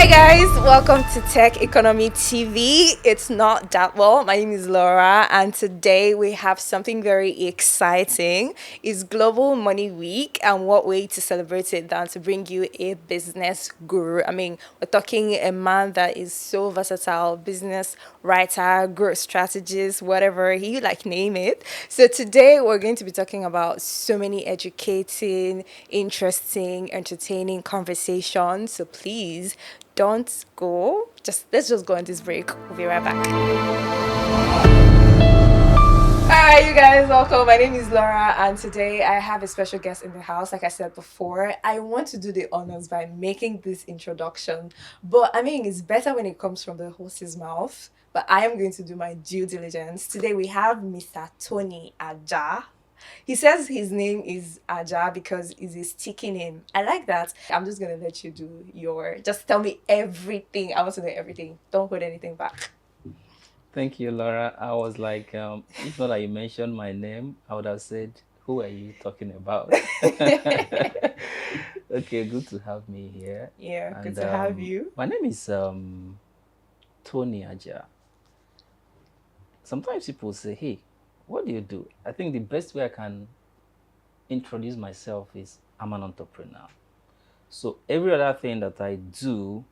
Guys, welcome to Tech Economy TV. It's not that well. My name is Laura, and today we have something very exciting. It's Global Money Week, and what way to celebrate it than to bring you a business guru? I mean, we're talking a man that is so versatile, business writer, growth strategist, whatever you like, name it. So today we're going to be talking about so many educating, interesting, entertaining conversations. So please don't go. Let's just go on this break. We'll be right back. Hi, you guys, welcome. My name is Laura, and today I have a special guest in the house. Like I said before, I want to do the honors by making this introduction, but I mean, it's better when it comes from the horse's mouth. But I am going to do my due diligence. Today we have Mr. Tony Ajah. He says his name is Ajah because it's a sticky name. I like that. I'm just gonna let you do just tell me everything. I want to know everything. Don't hold anything back. Thank you, Laura. I was like, if not that you mentioned my name, I would have said, who are you talking about? Okay, good to have me here. Yeah, good And to have you. my name is Tony Ajah. Sometimes people say, hey, what do you do? I think the best way I can introduce myself is I'm an entrepreneur. So every other thing that I do,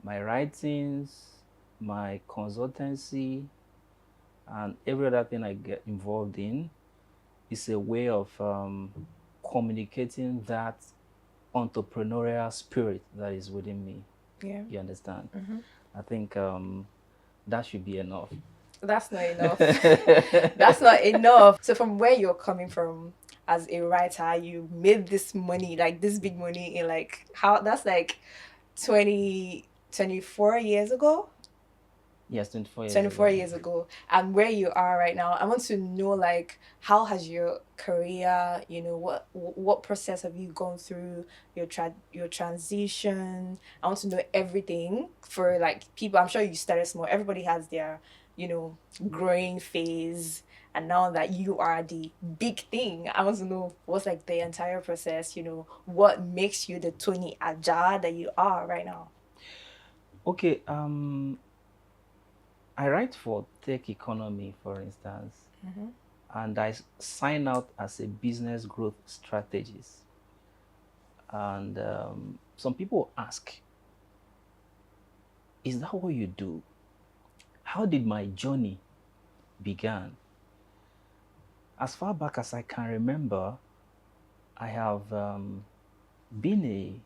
my writings, my consultancy, and every other thing I get involved in is a way of communicating that entrepreneurial spirit that is within me. Yeah. You understand? I think that should be enough. That's not enough. That's not enough. So from where you're coming from as a writer, you made this money, like this big money in like how that's like 24 years ago. Yes, 24 years 24 ago. years ago, and where you are right now. I want to know, like, how has your career, what process have you gone through, your transition. I want to know everything for like people. I'm sure you started small. Everybody has their, growing phase, and now that you are the big thing, I want to know what's like the entire process. What makes you the Tony Ajah that you are right now. Okay, I write for Tech Economy, for instance, and I sign out as a business growth strategist. And some people ask, is that what you do? How did my journey begin? As far back as I can remember, I have been a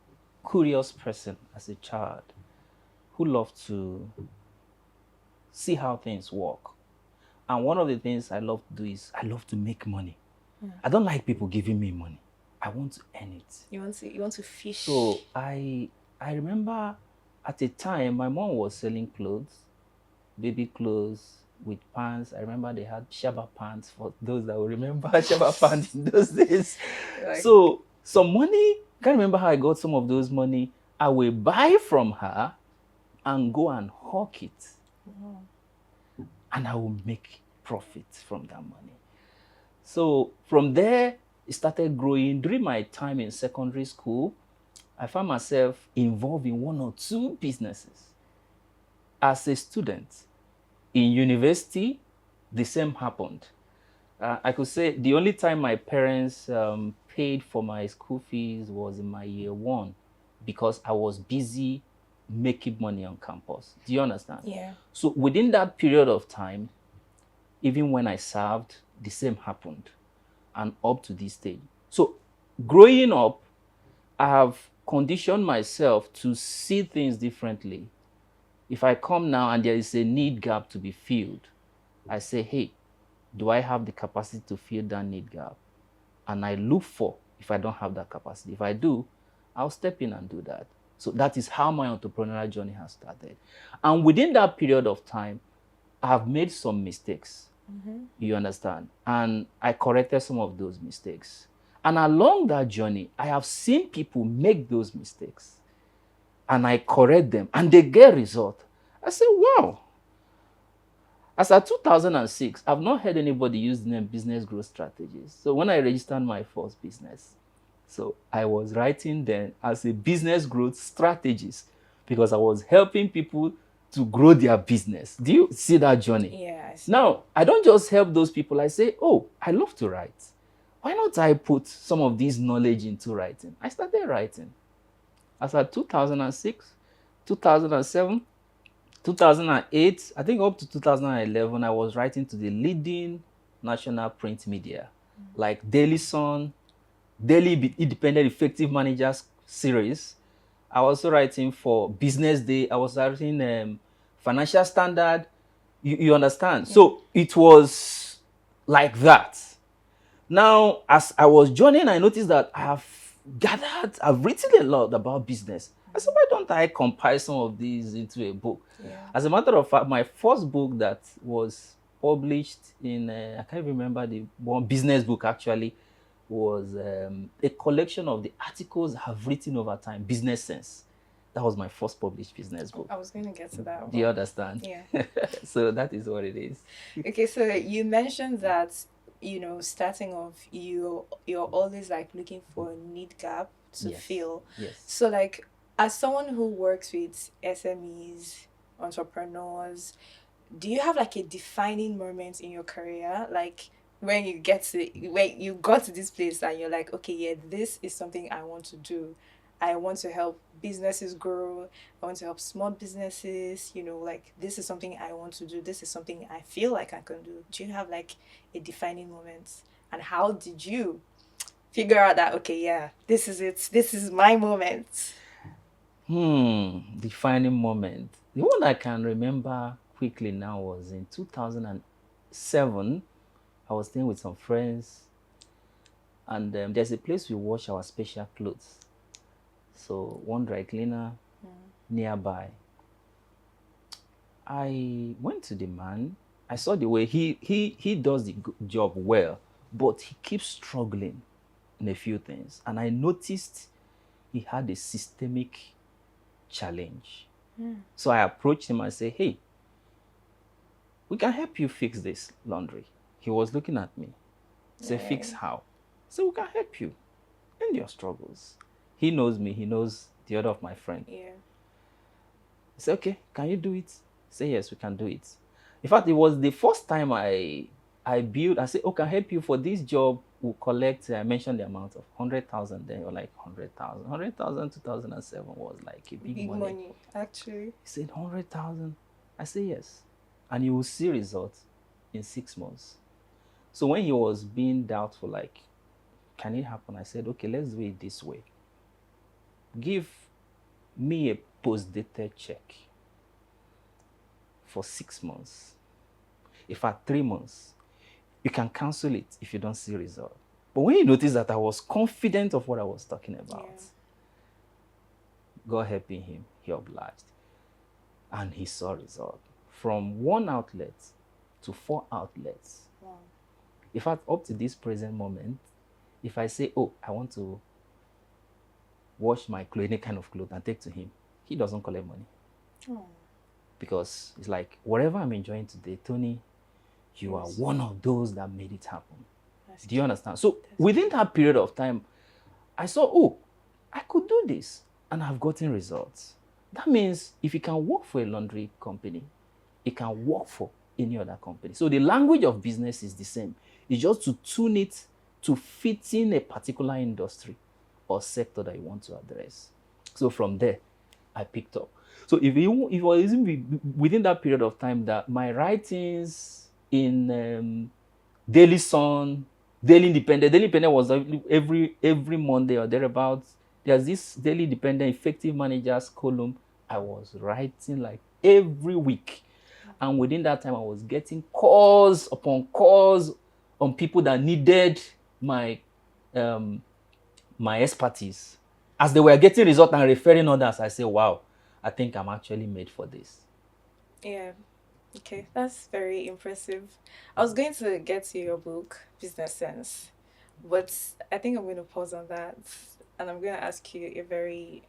curious person as a child who loved to see how things work. And one of the things I love to do is I love to make money. I don't like people giving me money. I want to earn it. You want to fish. So I remember at a time my mom was selling clothes, baby clothes with pants. I remember they had Shabba pants for those that will remember Shabba pants in those days. So some money, can't remember how I got some of those money. I will buy from her and go and hawk it. And I will make profit from that money. So from there, it started growing. During my time in secondary school, I found myself involved in one or two businesses. As a student in university, the same happened. I could say the only time my parents paid for my school fees was in my year one because I was busy making money on campus. Do you understand? Yeah. So within that period of time, even when I served, the same happened, and up to this stage. So growing up, I have conditioned myself to see things differently. If I come now and there is a need gap to be filled, I say, hey, do I have the capacity to fill that need gap? And I look for if I don't have that capacity. If I do, I'll step in and do that. So that is how my entrepreneurial journey has started. And within that period of time, I have made some mistakes. You understand? And I corrected some of those mistakes. And along that journey, I have seen people make those mistakes. And I correct them. And they get result. I say, wow. As at 2006, I've not heard anybody use the name business growth strategies. So when I registered my first business, so I was writing then as a business growth strategist because I was helping people to grow their business. Do you see that journey? Yeah, I see. Now, I don't just help those people. I say, oh, I love to write. Why not I put some of this knowledge into writing? I started writing. As at 2006, 2007, 2008, I think up to 2011, I was writing to the leading national print media, like Daily Sun, Daily Independent Effective Managers series. I was also writing for Business Day. I was writing Financial Standard. You understand? Yeah. So it was like that. Now, as I was joining, I noticed that I've written a lot about business. I said, why don't I compile some of these into a book? Yeah. As a matter of fact, my first book that was published in, I can't remember the one business book actually, was a collection of the articles I've written over time, Business Sense. That was my first published business book. I was going to get to that one. Do you understand? Yeah. So that is what it is. Okay, so you mentioned that, starting off, you're always like looking for a need gap to fill. Yes. So like, as someone who works with SMEs, entrepreneurs, do you have like a defining moment in your career? Like when you got to this place and you're like, okay, yeah, this is something I want to do. I want to help businesses grow. I want to help small businesses. Like this is something I want to do. This is something I feel like I can do. Do you have like a defining moment? And how did you figure out that, okay, yeah, this is it. This is my moment? Defining moment. The one I can remember quickly now was in 2007. I was staying with some friends, and there's a place we wash our special clothes. So one dry cleaner nearby. I went to the man. I saw the way he does the job well, but he keeps struggling in a few things. And I noticed he had a systemic challenge. So I approached him and said, hey, we can help you fix this laundry. He was looking at me. Say, fix how? So we can help you in your struggles. He knows me. He knows the other of my friend. Yeah. I said, okay, can you do it? Say, yes, we can do it. In fact, it was the first time I built. I said, oh, can I help you for this job? We'll collect. I mentioned the amount of 100,000. Then you're like 100,000. 100,000, 2007 was like a big money. Actually. He said 100,000. I said yes, and you will see results in 6 months. So when he was being doubtful, like, can it happen? I said, okay, let's do it this way. Give me a post-dated check for 6 months. If at 3 months, you can cancel it if you don't see result. But when you notice that I was confident of what I was talking about, God helping him, he obliged. And he saw result. From 1 outlet to 4 outlets. Wow. In fact, up to this present moment, if I say, oh, I want to wash my clothes, any kind of clothes, and take to him, he doesn't collect money. Oh. Because it's like, whatever I'm enjoying today, Tony, you are one of those that made it happen. Do you understand? So within that period of time, I saw, oh, I could do this, and I've gotten results. That means if you can work for a laundry company, it can work for any other company. So the language of business is the same. It's just to tune it to fit in a particular industry or sector that you want to address. So from there, I picked up. So if it was within that period of time that my writings in Daily Sun, Daily Independent was every Monday or thereabouts. There's this Daily Independent Effective Managers column I was writing like every week. And within that time, I was getting calls upon calls on people that needed my my expertise. As they were getting results and referring others, I said, wow, I think I'm actually made for this. Yeah. Okay, that's very impressive. I was going to get to your book, Business Sense, but I think I'm going to pause on that, and I'm going to ask you a very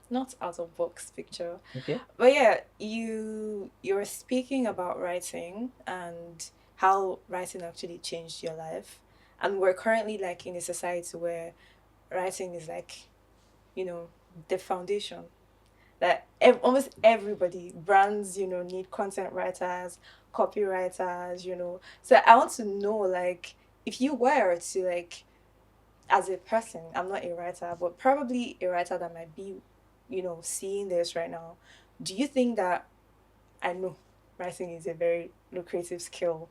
not out of box picture. Okay. But yeah, you're speaking about writing and how writing actually changed your life, and we're currently like in a society where writing is like, the foundation. that almost everybody, brands, need content writers, copywriters, So I want to know, like, if you were to, like, as a person, I'm not a writer, but probably a writer that might be, seeing this right now. Do you think that, I know writing is a very lucrative skill,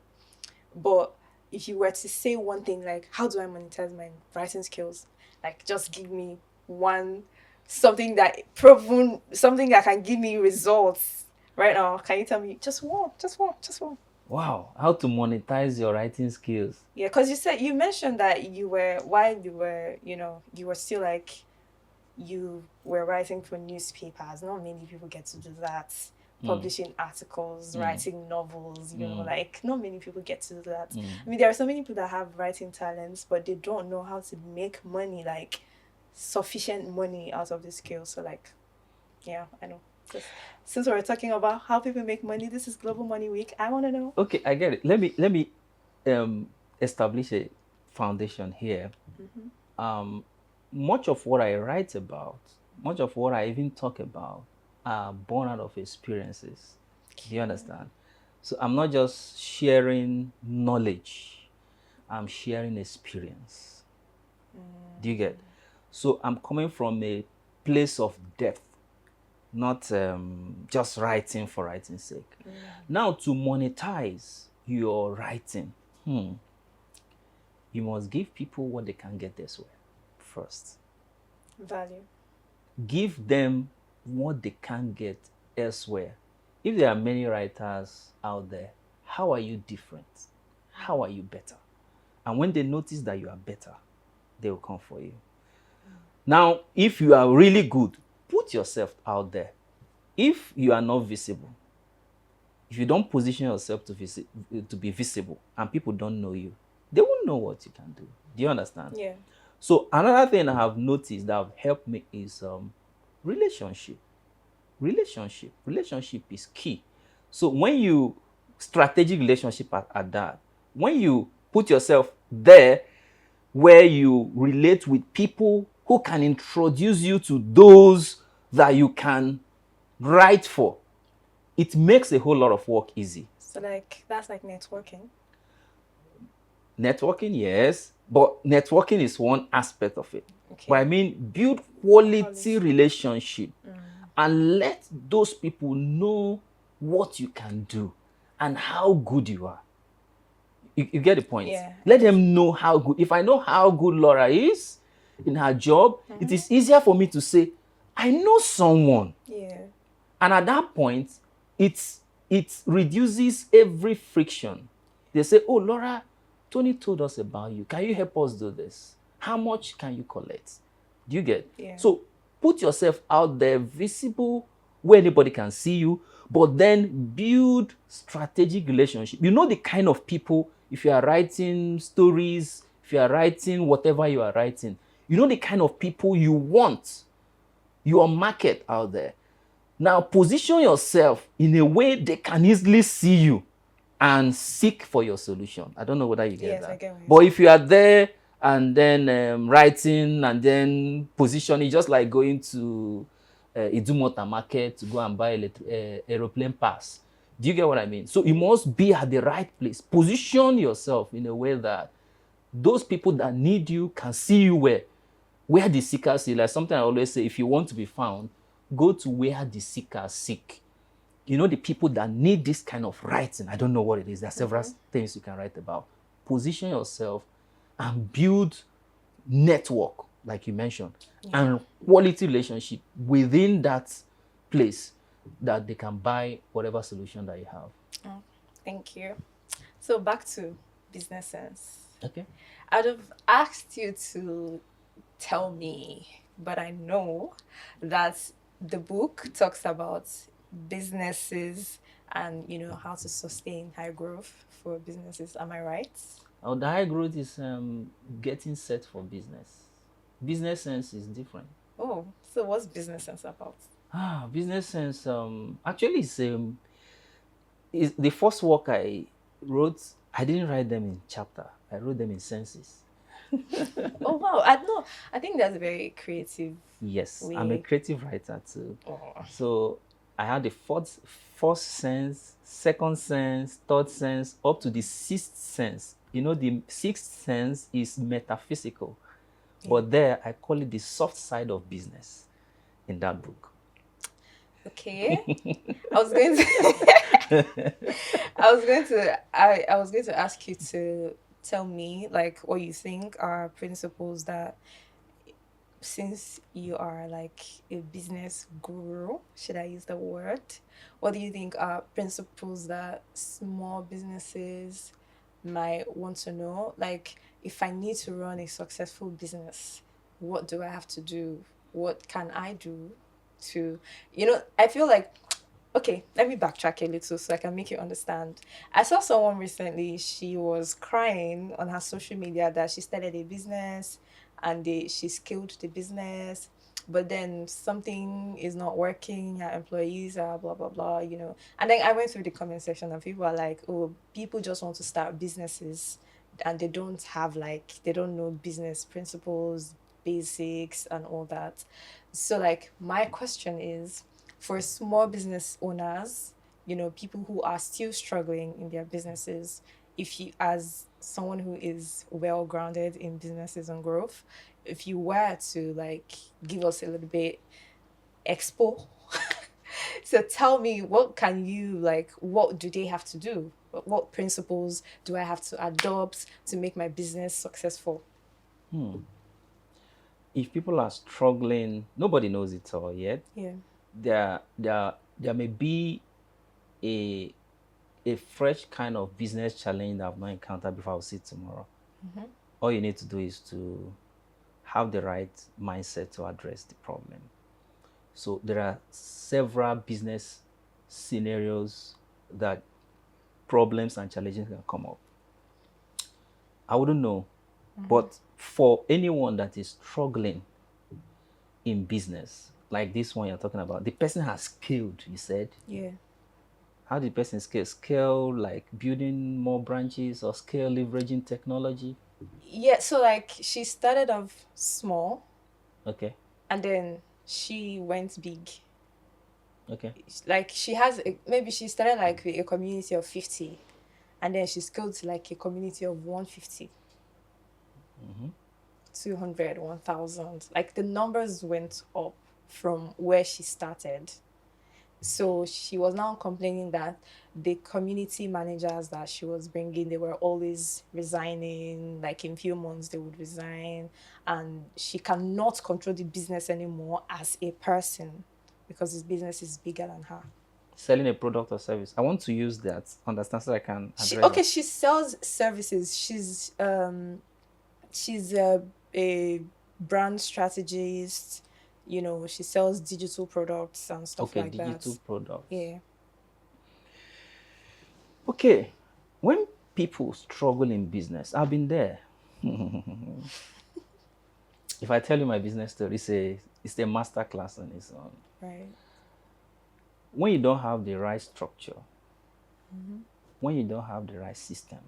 but if you were to say one thing, like, how do I monetize my writing skills? Like, just give me one, something that can give me results right now. Can you tell me just one, just one, just one? Wow, how to monetize your writing skills. Yeah, because you mentioned that while you were still like, you were writing for newspapers. Not many people get to do that. Publishing articles, writing novels, like not many people get to do that. I mean, there are so many people that have writing talents, but they don't know how to make money, like sufficient money out of the skill. So, like, yeah, I know. Since we're talking about how people make money, this is Global Money Week. I want to know. Okay, I get it. Let me establish a foundation here. Much of what I write about, much of what I even talk about, are born out of experiences. Do you understand? So I'm not just sharing knowledge, I'm sharing experience. Do you get? So I'm coming from a place of depth, not just writing for writing's sake. Now, to monetize your writing, you must give people what they can get elsewhere first. Value. Give them what they can't get elsewhere. If there are many writers out there, how are you different? How are you better? And when they notice that you are better, they will come for you. Now, if you are really good, put yourself out there. If you are not visible, if you don't position yourself to be visible and people don't know you, they won't know what you can do. Do you understand? Yeah. So another thing I have noticed that have helped me is relationship. Relationship is key. So when you strategic relationship at that, when you put yourself there where you relate with people who can introduce you to those that you can write for, it makes a whole lot of work easy. So, like, that's like networking. Networking, yes, but networking is one aspect of it. Okay. But I mean, build quality relationship and let those people know what you can do and how good you are. You get the point? Yeah. Let them know how good. If I know how good Laura is in her job, it is easier for me to say, I know someone. Yeah. And at that point, it reduces every friction. They say, oh, Laura, Tony told us about you. Can you help us do this? How much can you collect? Do you get? Yeah. So put yourself out there, visible, where anybody can see you, but then build strategic relationship. You know the kind of people, if you are writing stories, if you are writing whatever you are writing, you know the kind of people you want your market out there. Now position yourself in a way they can easily see you and seek for your solution. I don't know whether you get that. I get what but if you are there and then writing and then positioning, just like going to Idumota market to go and buy aeroplane pass. Do you get what I mean? So you must be at the right place. Position yourself in a way that those people that need you can see you where the seekers see. Like something I always say, if you want to be found, go to where the seekers seek. You know, the people that need this kind of writing, I don't know what it is. There are several things you can write about. Position yourself and build network, like you mentioned, and quality relationship within that place that they can buy whatever solution that you have. Oh, thank you. So back to business sense. Okay. I'd have asked you to tell me, but I know that the book talks about businesses and how to sustain high growth for businesses. Am I right? Oh, the high growth is getting set for business. Business sense is different. Oh, so what's business sense about? Business sense actually is the first work I wrote. I didn't write them in chapter. I wrote them in senses. Oh wow, I know. I think that's a very creative Yes, I'm a way. creative writer too. Oh, So I had the first sense, second sense, third sense, up to the sixth sense. You know, the sixth sense is metaphysical, yeah. but there I call it the soft side of business in that book. Okay. I was going to I was going to ask you to tell me like what you think are principles that, since you are like a business guru, should I use the word? What do you think are principles that small businesses might want to know? Like, if I need to run a successful business, what do I have to do? What can I do to, I feel like, okay, let me backtrack a little so I can make you understand. I saw someone recently, she was crying on her social media that she started a business and she scaled the business, but then something is not working, her employees are blah, blah, blah, And then I went through the comment section and people are like, oh, people just want to start businesses and they don't know business principles, basics, and all that. So, like, my question is, for small business owners, people who are still struggling in their businesses, if you, as someone who is well grounded in businesses and growth, if you were to like give us a little bit expo, so tell me, what do they have to do? What principles do I have to adopt to make my business successful? Hmm. If people are struggling, nobody knows it all yet. Yeah. There may be a a fresh kind of business challenge that I've not encountered before. I'll see it tomorrow. Mm-hmm. All you need to do is to have the right mindset to address the problem. So there are several business scenarios that problems and challenges can come up. I wouldn't know, Mm-hmm. but for anyone that is struggling in business, like this one you're talking about, the person has scaled, you said. Yeah. How did the person scale? Scale like building more branches or scale leveraging technology? Yeah, so like she started off small Okay, and then she went big. okay. Like she has maybe she started like with a community of 50 and then she scaled to like a community of 150, Mm-hmm. 200, 1000. Like the numbers went up from where she started. So she was now complaining that the community managers that she was bringing, they were always resigning. Like in few months, they would resign, and she cannot control the business anymore as a person because this business is bigger than her. Selling a product or service. I want to use that, understand, so I can She address okay, that. she sells services. She's a brand strategist. She sells digital products and stuff Okay, like that. digital products. Yeah. Okay, when people struggle in business, I've been there. If I tell you my business story, it's a master class on its own. Right. When you don't have the right structure, Mm-hmm. when you don't have the right system,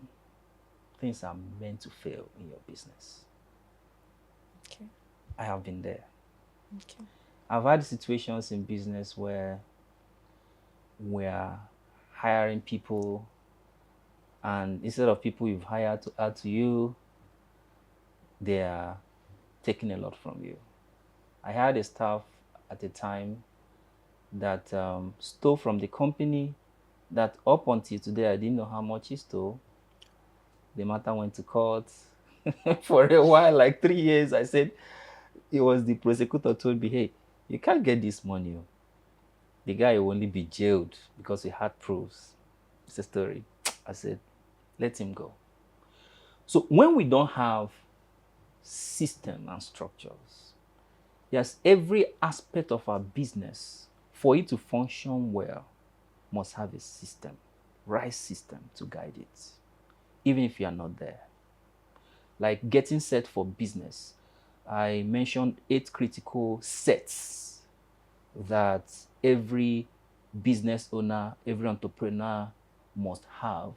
things are meant to fail in your business. Okay. I have been there. Okay. I've had situations in business where we're hiring people, and instead of people you've hired to add to you, they are taking a lot from you. I had a staff at the time that stole from the company, that up until today I didn't know how much he stole. The matter went to court. For a while, like 3 years, I said, it was the prosecutor told me, hey, you can't get this money. Oh. The guy will only be jailed because he had proofs. It's a story. I said, let him go. So when we don't have system and structures, yes, every aspect of our business, for it to function well, must have a system, right system to guide it, even if you are not there. Like getting set for business, I mentioned 8 critical sets that every business owner, every entrepreneur must have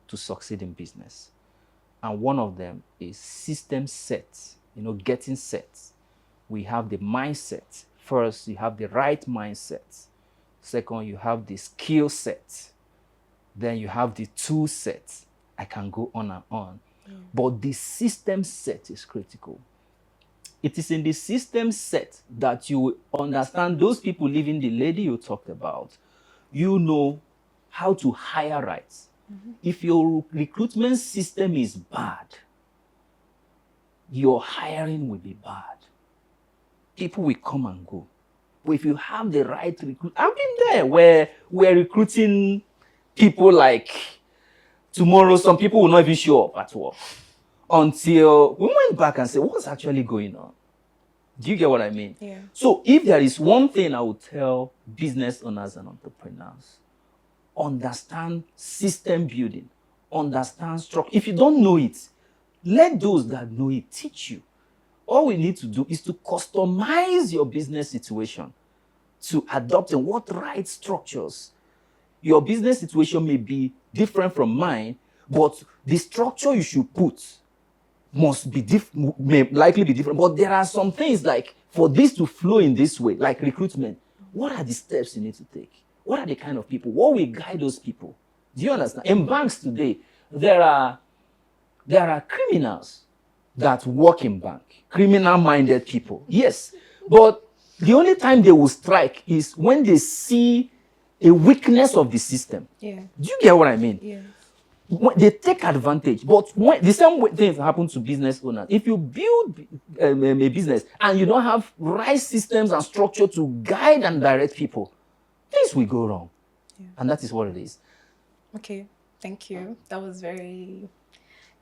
to succeed in business. And one of them is system set, getting set. We have the mindset. First, you have the right mindset. Second, you have the skill set. Then you have the tool set. I can go on and on. But the system set is critical. It is in the system set that you will understand those people leaving the lady you talked about. You know how to hire right. If your recruitment system is bad, your hiring will be bad. People will come and go. But if you have the right recruit, I've been there where we're recruiting people like tomorrow, some people will not even show up at work until we went back and said, what's actually going on? Do you get what I mean? Yeah. So if there is one thing I would tell business owners and entrepreneurs, understand system building, understand structure. If you don't know it, let those that know it teach you. All we need to do is to customize your business situation to adopt and what right structures. Your business situation may be different from mine, but the structure you should put must be may likely be different. But there are some things like for this to flow in this way, like recruitment, what are the steps you need to take? What are the kind of people? What will guide those people? Do you understand? In banks today, there are criminals that work in bank, criminal-minded people. Yes, but the only time they will strike is when they see a weakness of the system. Yeah. Do you get what I mean? Yeah. They take advantage, but when the same things happen to business owners. If you build a business and you don't have right systems and structure to guide and direct people, things will go wrong. Yeah. And that is what it is. Okay, thank you. That was very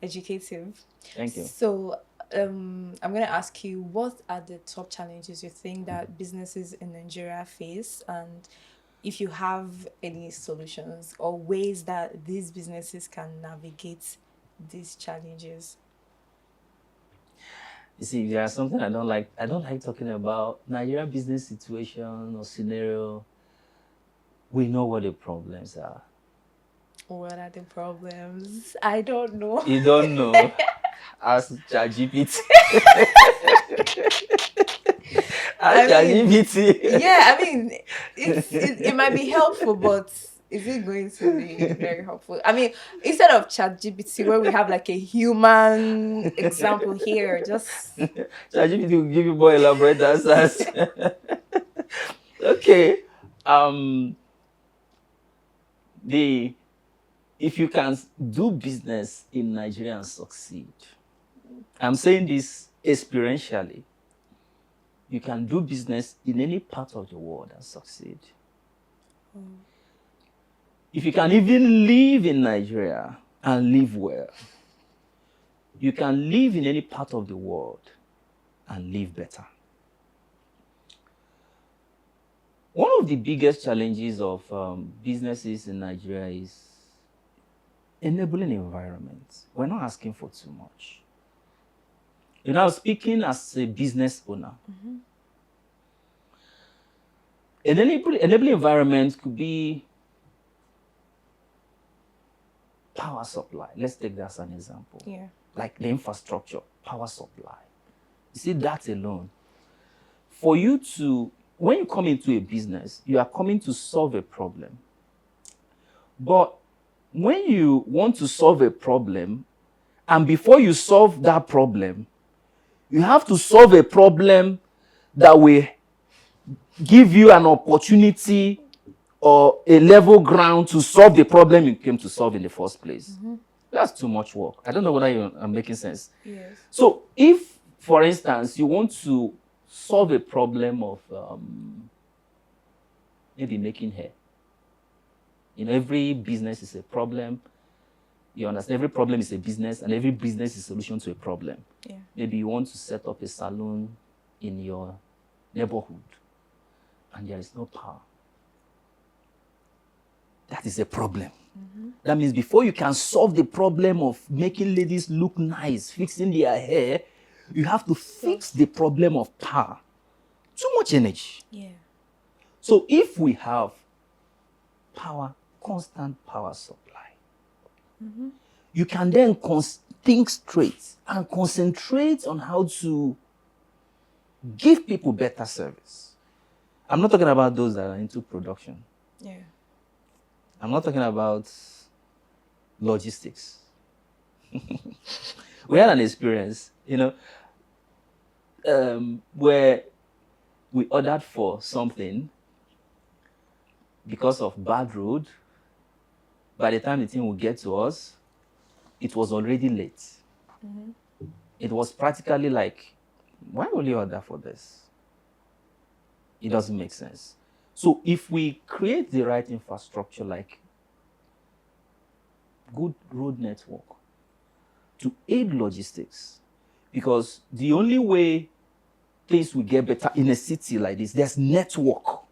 educative. Thank you. So, I'm going to ask you, what are the top challenges you think that businesses in Nigeria face, and if you have any solutions or ways that these businesses can navigate these challenges? You see, there are something I don't like. I don't like talking about Nigeria business situation or scenario. We know what the problems are. What are the problems? I don't know. You don't know. Ask ChatGPT. Ask ChatGPT. Yeah, I mean, it might be helpful, but is it going to be very helpful? I mean, instead of ChatGPT, where we have like a human example here, just ChatGPT will give you more elaborate answers. Okay. If you can do business in Nigeria and succeed, I'm saying this experientially, you can do business in any part of the world and succeed. If you can even live in Nigeria and live well, you can live in any part of the world and live better. One of the biggest challenges of businesses in Nigeria is enabling environment. We're not asking for too much. I'm speaking as a business owner. Mm-hmm. An enabling environment could be power supply. Let's take that as an example. Yeah. Like the infrastructure, power supply. You see, that alone. For you to, when you come into a business, you are coming to solve a problem. But when you want to solve a problem, and before you solve that problem, you have to solve a problem that will give you an opportunity or a level ground to solve the problem you came to solve in the first place. Mm-hmm. That's too much work. I don't know whether you're making sense. Yes. So if, for instance, you want to solve a problem of maybe making hair, every business is a problem. You understand? Every problem is a business, and every business is a solution to a problem. Yeah. Maybe you want to set up a salon in your neighborhood, and there is no power. That is a problem. Mm-hmm. That means before you can solve the problem of making ladies look nice, fixing their hair, you have to fix the problem of power. Too much energy. Yeah. So if we have power, constant power supply, mm-hmm. you can then think straight and concentrate on how to give people better service. I'm not talking about those that are into production. Yeah. I'm not talking about logistics. We had an experience, where we ordered for something because of bad road. By the time the thing would get to us, it was already late. It was practically like, why will you order for this? It doesn't make sense. So if we create the right infrastructure, like good road network, to aid logistics, because the only way things will get better in a city like this, there's network,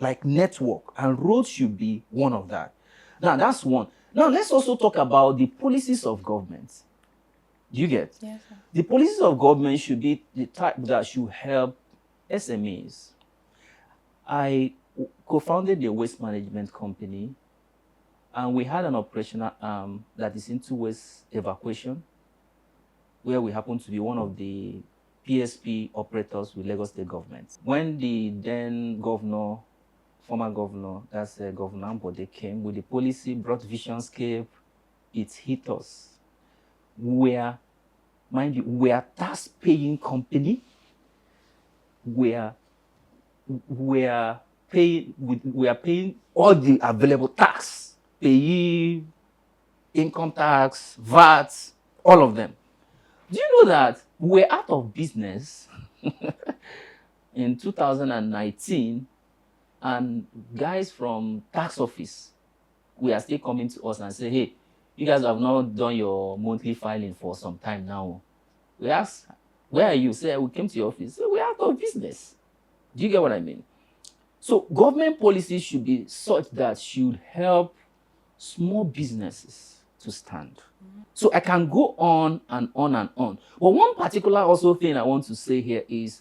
and roads should be one of that. Now, that's one. Now, let's also talk about the policies of government. Do you get? Yes, sir. The policies of government should be the type that should help SMEs. I co-founded a waste management company, and we had an operational arm that is into waste evacuation, where we happen to be one of the PSP operators with Lagos State government. When the then former governor, that's Governor Ambode, came with the policy, brought Visionscape, it hit us. Mind you, we are tax-paying company. We are paying all the available tax, payee, income tax, VAT, all of them. Do you know that we're out of business in 2019, and guys from tax office, we are still coming to us and say, hey, you guys have not done your monthly filing for some time now. We ask, where are you? Say, we came to your office. Say, we're out of business. Do you get what I mean? So government policies should be such that should help small businesses to stand. So I can go on and on and on. But one particular also thing I want to say here is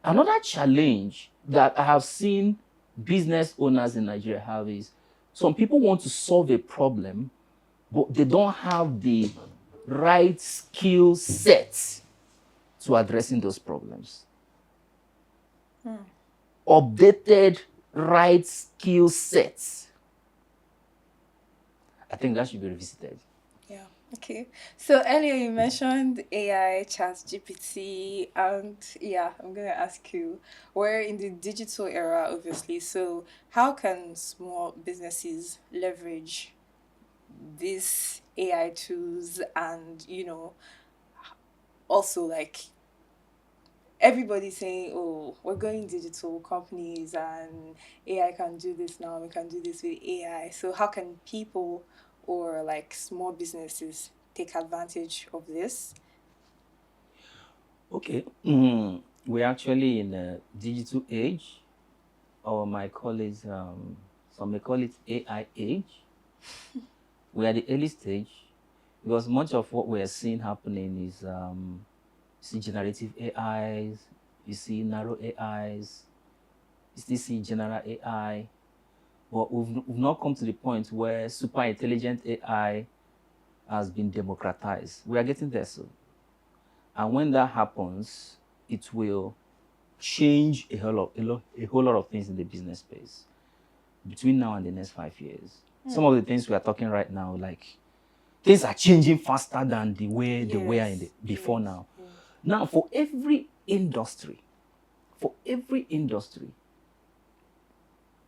another challenge that I have seen business owners in Nigeria have is some people want to solve a problem, but they don't have the right skill set to addressing those problems. Updated right skill sets. I think that should be revisited. Yeah. Okay. So earlier you mentioned AI, Chat GPT, and yeah, I'm gonna ask you, we're in the digital era, obviously. So how can small businesses leverage these AI tools and also like everybody saying, oh, we're going digital companies and AI can do this now, we can do this with AI. So how can people or like small businesses take advantage of this? Okay. We're actually in a digital age, or my colleagues, some may call it AI age. We are at the early stage because much of what we are seeing happening is you see generative AIs, you see narrow AIs, you still see general AI, but we've not come to the point where super intelligent AI has been democratized. We are getting there soon. And when that happens, it will change a whole lot of things in the business space between now and the next 5 years. Some of the things we are talking right now, like things are changing faster than the way they were before now. Yes. Now, for every industry,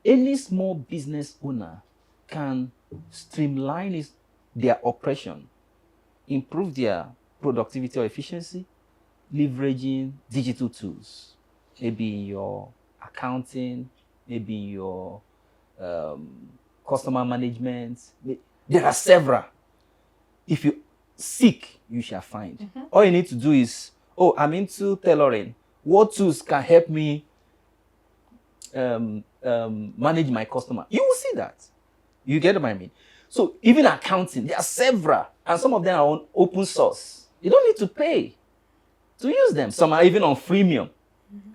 any small business owner can streamline their operation, improve their productivity or efficiency, leveraging digital tools. Maybe in your accounting, maybe in your customer management. There are several. If you seek, you shall find. All you need to do is, I'm into tailoring. What tools can help me manage my customer? You will see that. You get what I mean? So even accounting, there are several, and some of them are on open source. You don't need to pay to use them. Some are even on freemium.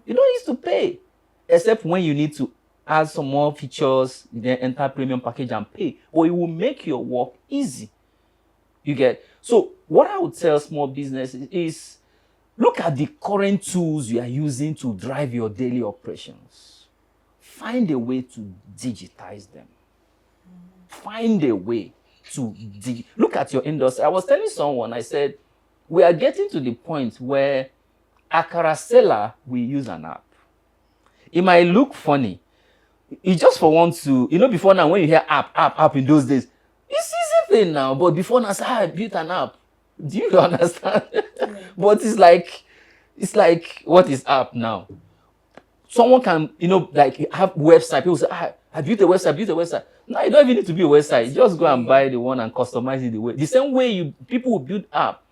You don't need to pay, except when you need to add some more features, then enter premium package and pay. Or it will make your work easy. You get? So what I would tell small businesses is look at the current tools you are using to drive your daily operations. Find a way to digitize them. Find a way to look at your industry. I was telling someone, I said, we are getting to the point where Akara seller will use an app. It might look funny. It's just for one to, before now, when you hear app in those days, it's easy thing now. But before now, I built an app. Do you understand? Yeah. But it's like, what is app now? Someone can, have website. People say, I built a website. Now you don't even need to build a website. Just go and buy the one and customize it the same way people will build app.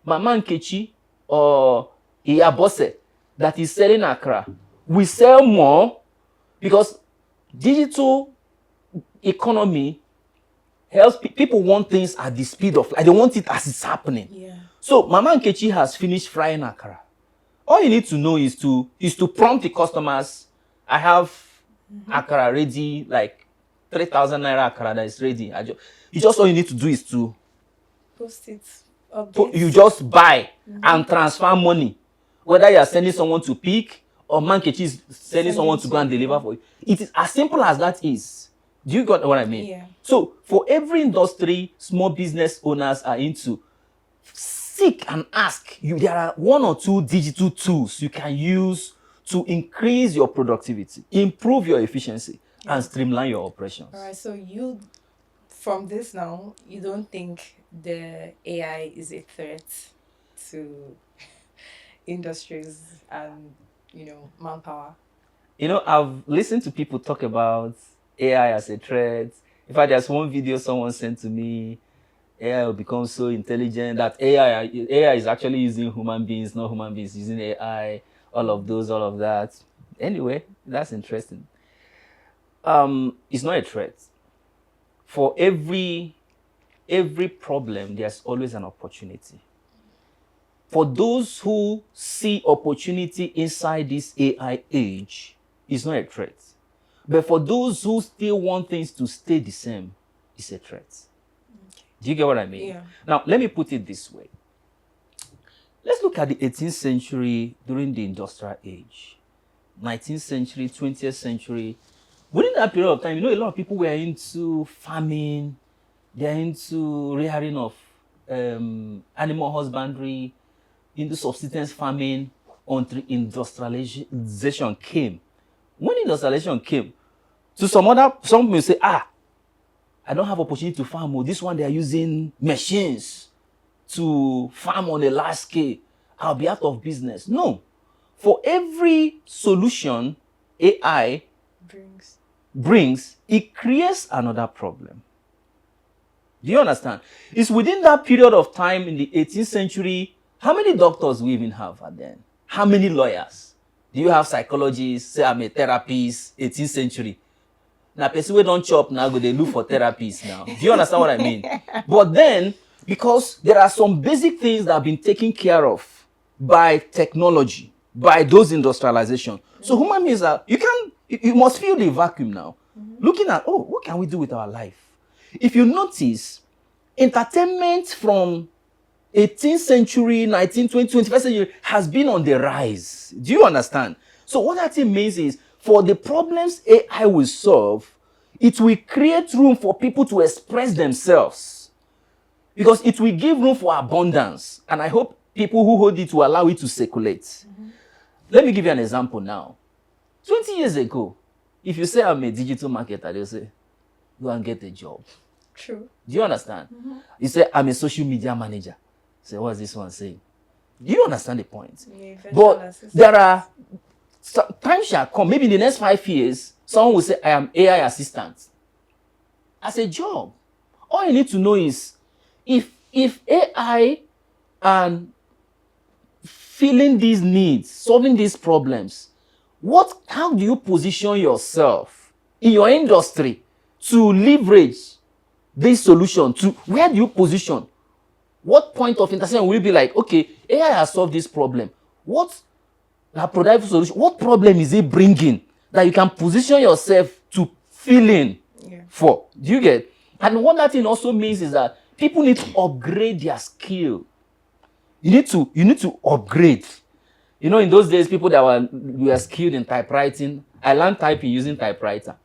Mama Nkechi or Iyabose that is selling Accra, we sell more because digital economy helps people want things at the speed of light. They want it as it's happening. Yeah. So Mama Nkechi has finished frying Accra. All you need to know is to prompt the customers. I have Accra ready, like 3,000 naira Accra that is ready. All you need to do is to post it. You just buy and transfer money. Whether you are sending someone to pick or Mankechi is sending someone to go and deliver for you. It is as simple as that is. Do you got what I mean? Yeah. So for every industry, small business owners are into, seek and ask. There are one or two digital tools you can use to increase your productivity, improve your efficiency, and streamline your operations. All right, so from this now, you don't think the AI is a threat to industries and, manpower? I've listened to people talk about AI as a threat. In fact, there's one video someone sent to me, AI will become so intelligent that AI is actually using human beings, not human beings using AI, all of that. Anyway, that's interesting. It's not a threat. For every problem, there's always an opportunity. For those who see opportunity inside this AI age, it's not a threat. But for those who still want things to stay the same, it's a threat. Okay. Do you get what I mean? Yeah. Now, let me put it this way. Let's look at the 18th century during the industrial age. 19th century, 20th century. Within that period of time, a lot of people were into farming. They're into rearing of animal husbandry, into subsistence farming until industrialization came. When industrialization came, to some people say, I don't have opportunity to farm. This one, they are using machines to farm on a large scale. I'll be out of business. No. For every solution AI brings, it creates another problem. Do you understand? It's within that period of time in the 18th century, how many doctors we even have at then? How many lawyers? Do you have psychologists? Say I'm a therapist, 18th century. Now, person we don't chop now, go they look for therapists now. Do you understand what I mean? But then, because there are some basic things that have been taken care of by technology, by those industrialization. So human beings are, you must feel the vacuum now. Looking at, what can we do with our life? If you notice, entertainment from 18th century, 19th, 20th, 21st century has been on the rise. Do you understand? So what that means is, for the problems AI will solve, it will create room for people to express themselves. Because it will give room for abundance. And I hope people who hold it will allow it to circulate. Let me give you an example now. 20 years ago, if you say I'm a digital marketer, they'll say, go and get a job. True. Do you understand? You say, I'm a social media manager. Say, what's this one saying? Do you understand the point? Yeah, but there are times shall come, maybe in the next 5 years, someone will say, I am AI assistant. As a job. All you need to know is, if AI and filling these needs, solving these problems, how do you position yourself in your industry to leverage this solution? Where do you position? What point of intersection will you be like, okay, AI has solved this problem. What solution? What problem is it bringing that you can position yourself to fill in for? Do you get? And what that thing also means is that People need to upgrade their skill. You need to upgrade. You know, in those days, people that were skilled in typewriting, I learned typing using typewriter,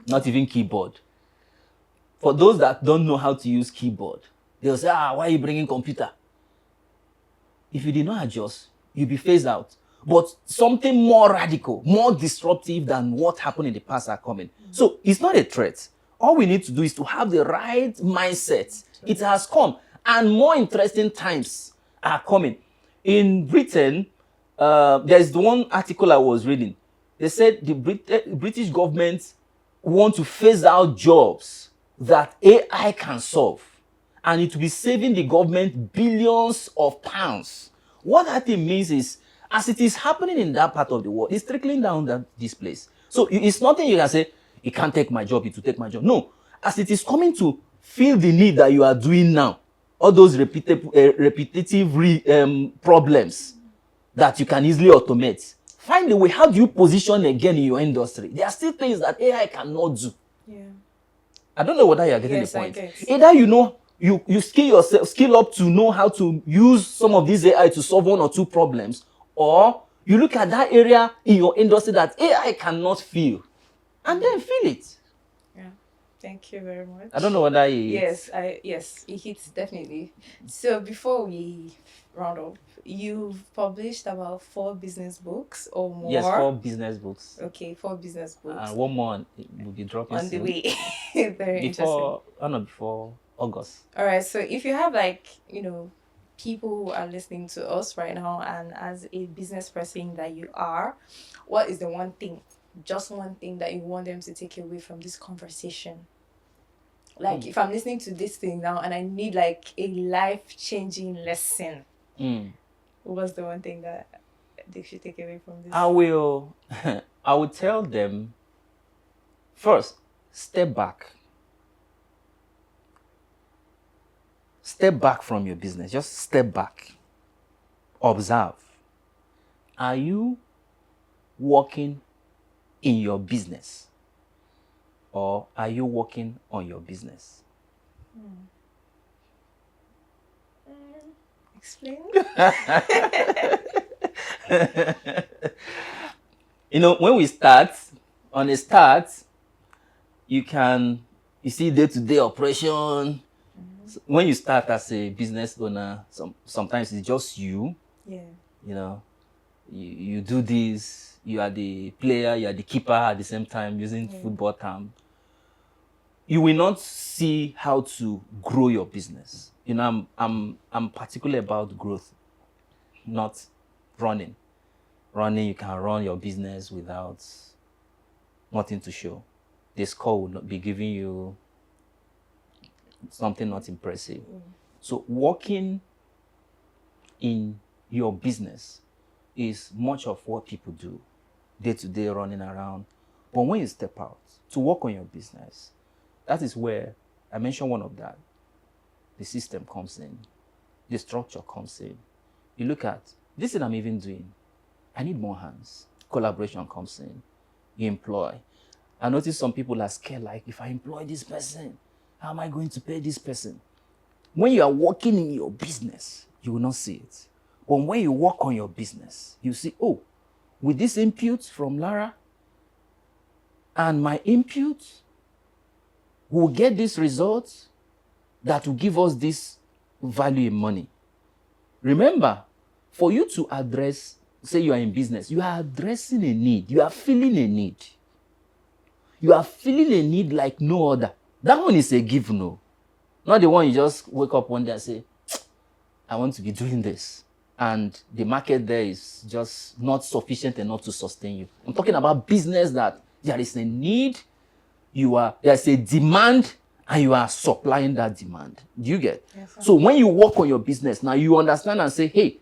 not even keyboard. For those that don't know how to use keyboard, they'll say, why are you bringing computer? If you did not adjust, you'll be phased out. But something more radical, more disruptive than what happened in the past are coming. So it's not a threat. All we need to do is to have the right mindset. It has come. And more interesting times are coming. In Britain, there's the one article I was reading. They said the British government want to phase out jobs that AI can solve. And it will be saving the government billions of pounds. What that thing means is, as it is happening in that part of the world, it's trickling down this place. So it's nothing you can say, it can't take my job, it will take my job. No, as it is coming to fill the need that you are doing now, all those repetitive problems that you can easily automate, find a way. How do you position again in your industry? There are still things that AI cannot do. Yeah. I don't know whether you are getting the point. I get. Either you know, you skill up to know how to use some of these AI to solve one or two problems, or you look at that area in your industry that AI cannot fill, and then fill it. Yeah. Thank you very much. I don't know whether yes, it hits definitely. So before we round up, you've published about 4 business books or more. Yes, 4 business books. Okay, 4 business books. And one more will be dropping on the soon. way. Very interesting. Before August. All right. So if you have people who are listening to us right now, and as a business person that you are, what is the one thing, just one thing that you want them to take away from this conversation? Like if I'm listening to this thing now and I need like a life-changing lesson, what's the one thing that they should take away from this? I will tell them, first, step back. Step back from your business. Just step back. Observe. Are you working in your business? Or are you working on your business? Explain. When we start, you see day-to-day operation. When you start as a business owner, sometimes it's just you. Yeah. You do this. You are the player. You are the keeper at the same time, using football term. You will not see how to grow your business. I'm particular about growth, not running. Running, you can run your business without nothing to show. The score will not be giving you something not impressive. So working in your business is much of what people do, day-to-day running around. But when you step out to work on your business, that is where I mentioned one of that. The system comes in, the structure comes in. You look at this thing I'm even doing. I need more hands. Collaboration comes in. You employ. I notice some people are scared, like, if I employ this person, how am I going to pay this person? When you are working in your business, you will not see it. But when you work on your business, you see, with this input from Lara and my input, we'll get this result that will give us this value in money. Remember, for you to address, say you are in business, you are addressing a need. You are feeling a need. You are feeling a need like no other. That one is a give no. Not the one you just wake up one day and say, I want to be doing this. And the market there is just not sufficient enough to sustain you. I'm talking about business that there is a need, there's a demand, and you are supplying that demand. Do you get? Yes, so when you work on your business, now you understand and say, hey,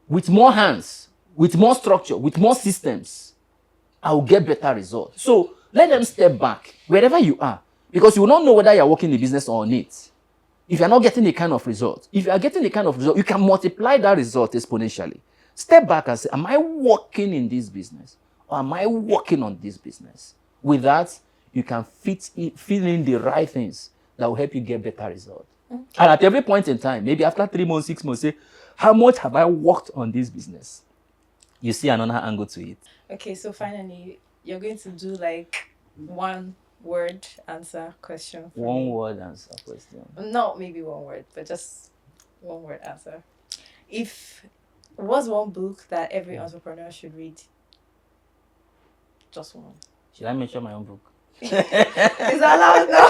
with more hands, with more structure, with more systems, I will get better results. So let them step back wherever you are, because you will not know whether you're working the business or on it. If you're not getting the kind of result, if you are getting the kind of result, you can multiply that result exponentially. Step back and say, am I working in this business? Or am I working on this business? With that, you can fill in the right things that will help you get better results. And at every point in time, maybe after 3 months, 6 months, say, how much have I worked on this business? You see another angle to it. Okay, so finally, you're going to do like one word answer question for One me. word answer question. Not maybe one word, but just one word answer. If what's one book that every entrepreneur should read? Just one. Should I mention my own book? Is that allowed now?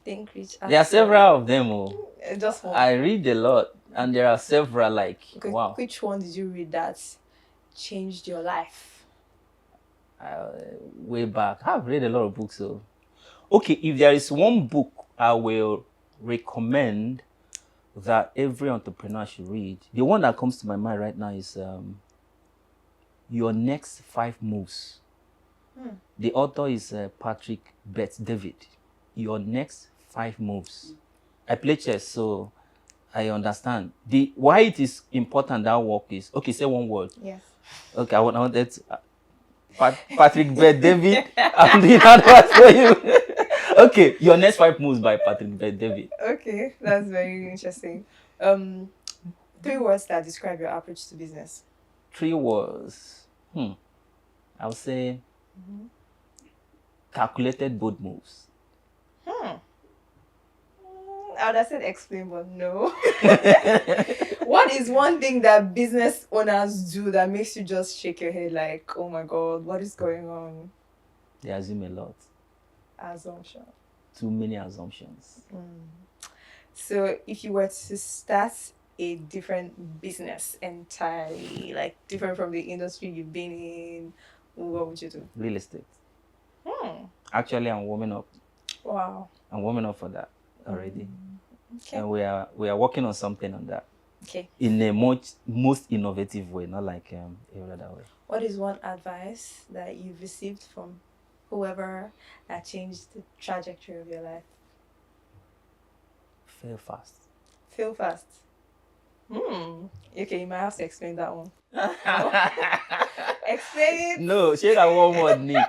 Think Rich. There are several of them. Oh. Just one. I read a lot, and there are several. Like, okay, wow. Which one did you read that changed your life? Way back, I've read a lot of books. So, okay, if there is one book I will recommend that every entrepreneur should read, the one that comes to my mind right now is Your Next 5 Moves. The author is Patrick Bet-David. Your Next 5 Moves. I play chess, so I understand. Why it is important that work is, okay, say one word. Yes. Okay, I wanted to, Patrick Bet-David. I'm doing advice for you. Okay, Your Next 5 Moves by Patrick Bet-David. Okay, that's very interesting. 3 words that describe your approach to business. 3 words. I would say calculated bold moves. I would have said explain, but no. What is one thing that business owners do that makes you just shake your head like, oh my God, what is going on? They assume a lot. Assumption. Too many assumptions. So if you were to start a different business entirely, like different from the industry you've been in, what would you do? Real estate. Actually, I'm warming up. Wow. I'm warming up for that already. Okay. And we are working on something on that. Okay. In a most innovative way, not like every other way. What is one advice that you've received from whoever that changed the trajectory of your life? Fail fast. Fail fast. Okay, you might have to explain that one. Explain it. No, share that one word, Nick.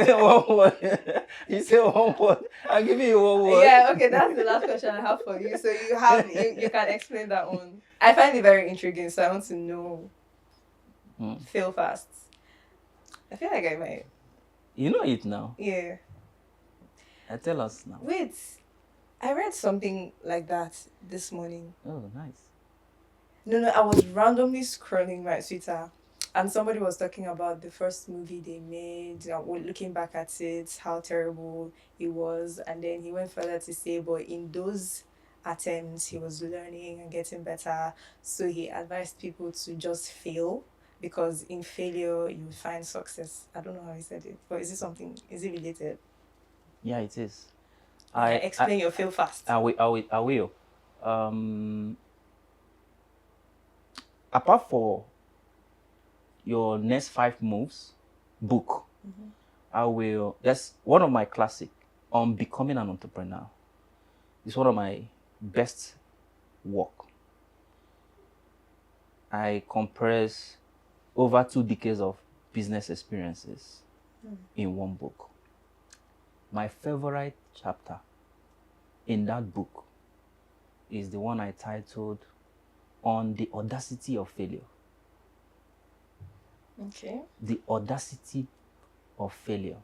One word. You say one word. I'm giving you one word. Yeah, okay, that's the last question I have for you. So you can explain that one. I find it very intriguing, so I want to know. Fail fast. I feel like I might. You know it now. Yeah. Tell us now. Wait, I read something like that this morning. Oh, nice. No, I was randomly scrolling my Twitter, and somebody was talking about the first movie they made, looking back at it, how terrible it was, and then he went further to say, but in those attempts, he was learning and getting better, so he advised people to just fail, because in failure, you find success. I don't know how he said it, but is it related? Yeah, it is. Explain your fail fast. I will. Apart for Your Next 5 Moves book, that's one of my classic on becoming an entrepreneur. It's one of my best work. I compress over 2 decades of business experiences in one book. My favorite chapter in that book is the one I titled On the Audacity of Failure. Okay. The audacity of failure.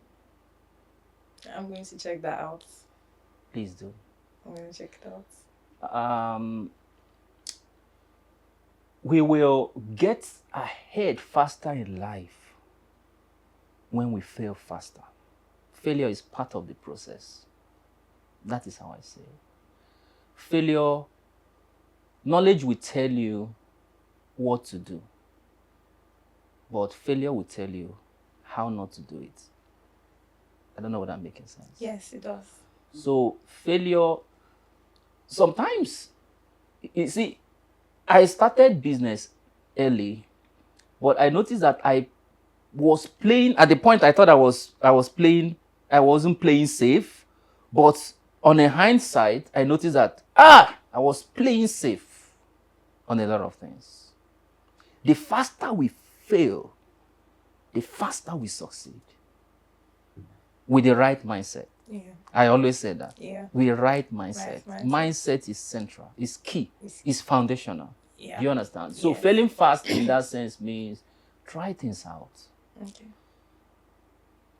I'm going to check that out. Please do. I'm going to check it out. We will get ahead faster in life when we fail faster. Failure is part of the process. That is how I say it. Failure, knowledge will tell you what to do, but failure will tell you how not to do it. I don't know whether I'm making sense. Yes, it does. So failure, sometimes, you see, I started business early, but I noticed that I was playing, at the point I thought I wasn't playing safe, but on a hindsight, I noticed that, I was playing safe on a lot of things. The faster we fail, the faster we succeed with the right mindset. Yeah. I always say that. Yeah. With the right mindset. Right mindset. Mindset is central, is key, is foundational. Yeah. Do you understand? So Yeah. failing fast in that sense means try things out. Okay.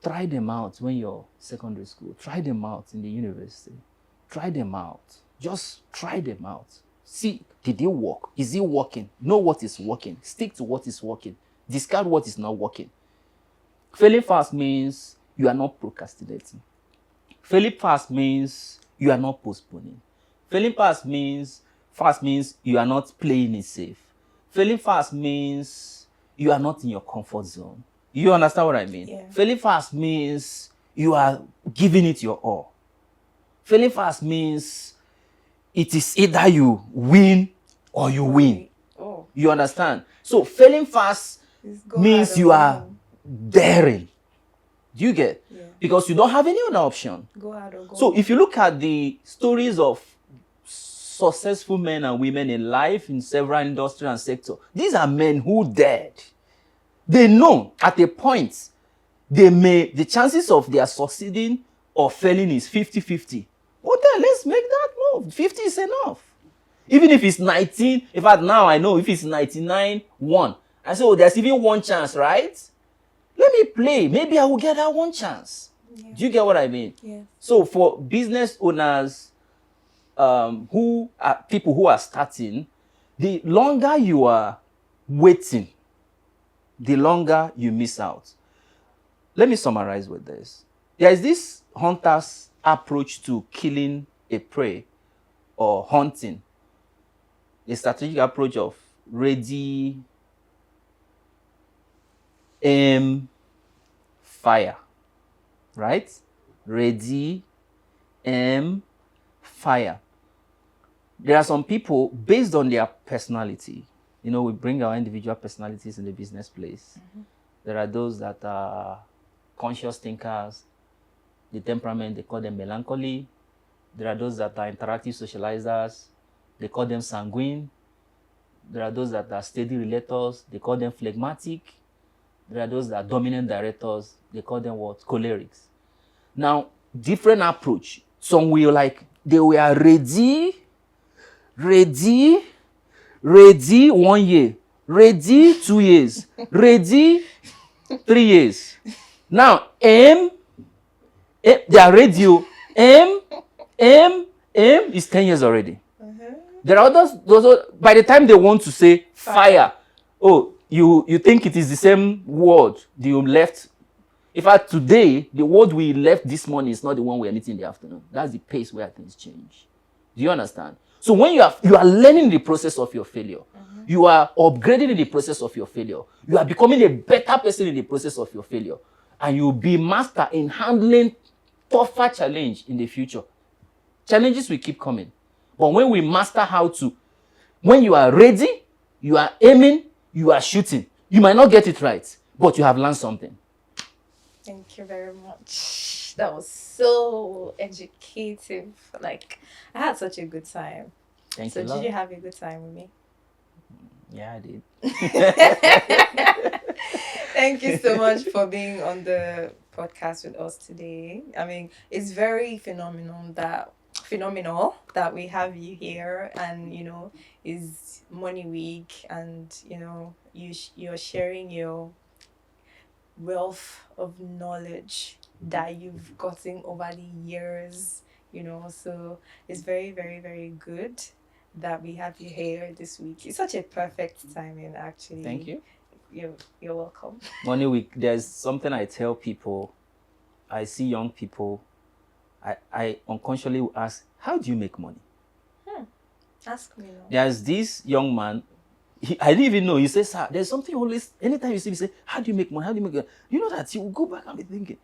Try them out when you're secondary school. Try them out in the university. Try them out. Just try them out. See, did it work? Is it working? Know what is working. Stick to what is working. Discard what is not working. Failing fast means you are not procrastinating. Failing fast means you are not postponing. Failing fast means you are not playing it safe. Failing fast means you are not in your comfort zone. You understand what I mean? Yeah. Failing fast means you are giving it your all. Failing fast means it is either you win or you win. Oh. You understand? So failing fast means you are daring. Do you get? Yeah. Because you don't have any other option. Go out or go. So if you look at the stories of successful men and women in life in several industries and sectors, these are men who dared. They know at a point the chances of their succeeding or failing is 50-50. But then let's make that move. 50 is enough. Even if it's 19, in fact now I know if it's 99-1, I say, oh, there's even one chance, right? Let me play. Maybe I will get that one chance. Yeah. Do you get what I mean? Yeah. So for business owners, who are people who are starting, the longer you are waiting, the longer you miss out. Let me summarize with this. There is this hunter's approach to killing a prey or hunting. A strategic approach of ready, aim, fire. Right? Ready, aim, fire. There are some people, based on their personality, we bring our individual personalities in the business place. Mm-hmm. There are those that are conscious thinkers. The temperament, they call them melancholy. There are those that are interactive socializers. They call them sanguine. There are those that are steady relators. They call them phlegmatic. There are those that are dominant directors. They call them what? Cholerics. Now, different approach. Some will they were ready 1 year, ready 2 years, ready 3 years. Now, they are ready. M is 10 years already. Uh-huh. There are those, by the time they want to say fire, oh, you think it is the same word you left. In fact, today, the word we left this morning is not the one we are meeting in the afternoon. That's the pace where things change. Do you understand? So when you are learning the process of your failure, mm-hmm. you are upgrading in the process of your failure, you are becoming a better person in the process of your failure, and you'll be master in handling tougher challenge in the future. Challenges will keep coming. But when we master when you are ready, you are aiming, you are shooting. You might not get it right, but you have learned something. Thank you very much. That was so educative. I had such a good time. Thank you. So did you have a good time with me? Yeah, I did. Thank you so much for being on the podcast with us today. I mean, it's very phenomenal that we have you here, and it's Money Week, and you're sharing your wealth of knowledge that you've gotten over the years, so it's very, very, very good that we have you here this week. It's such a perfect timing, actually. Thank you. You're welcome. Money Week, there's something I tell people. I see young people, I unconsciously will ask, how do you make money? Ask me now. There's this young man, I didn't even know. He says, sir, there's something always, anytime you see me say, how do you make money? How do you make money? You know that you will go back and be thinking,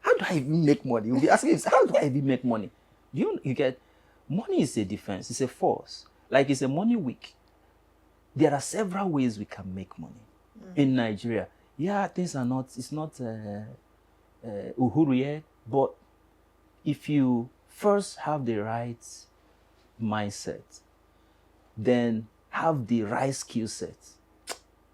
how do I even make money? You'll be asking him, how do I even make money? You get, money is a defense, it's a force. It's a Money Week. There are several ways we can make money in Nigeria. Yeah, things are not, it's not uhuru yet, but if you first have the right mindset, then have the right skill set,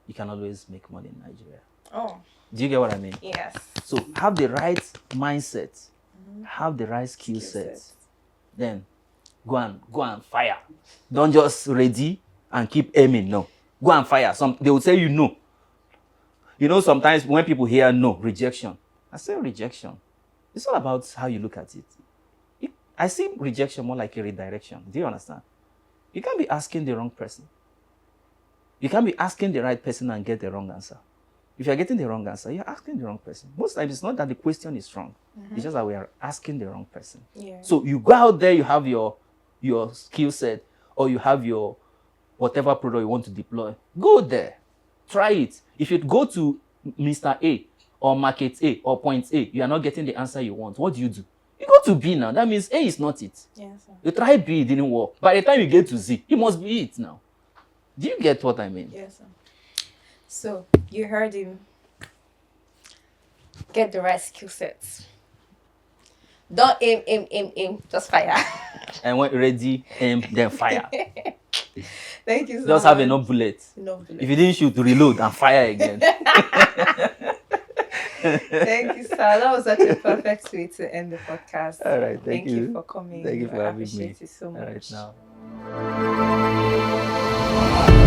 you can always make money in Nigeria. Oh, Do you get what I mean? Yes. So have the right mindset, have the right skill set, then go and fire. Don't just ready and keep aiming. No, go and fire. They will tell you no. You know, sometimes when people hear no, rejection, I say rejection. It's all about how you look at it. I see rejection more like a redirection. Do you understand? You can't be asking the wrong person. You can't be asking the right person and get the wrong answer. If you're getting the wrong answer, you're asking the wrong person. Most times, it's not that the question is wrong. It's just that we are asking the wrong person. Yeah. So you go out there, you have your skill set, or you have your whatever product you want to deploy. Go there. Try it. If you go to Mr. A or Market A or Point A, you are not getting the answer you want. What do? You go to B now. That means A is not it. Yes, sir. You try B, it didn't work. By the time you get to Z, it must be it now. Do you get what I mean? Yes, sir. So you heard him. Get the right skill sets. Don't aim. Just fire. And when ready, aim, then fire. Thank you so much. Just have enough bullets. Enough bullets. If you didn't shoot, reload and fire again. Thank you, sir. That was such a perfect way to end the podcast. All right, thank you. you For coming. Thank you for having me. I appreciate it so much. All right, now.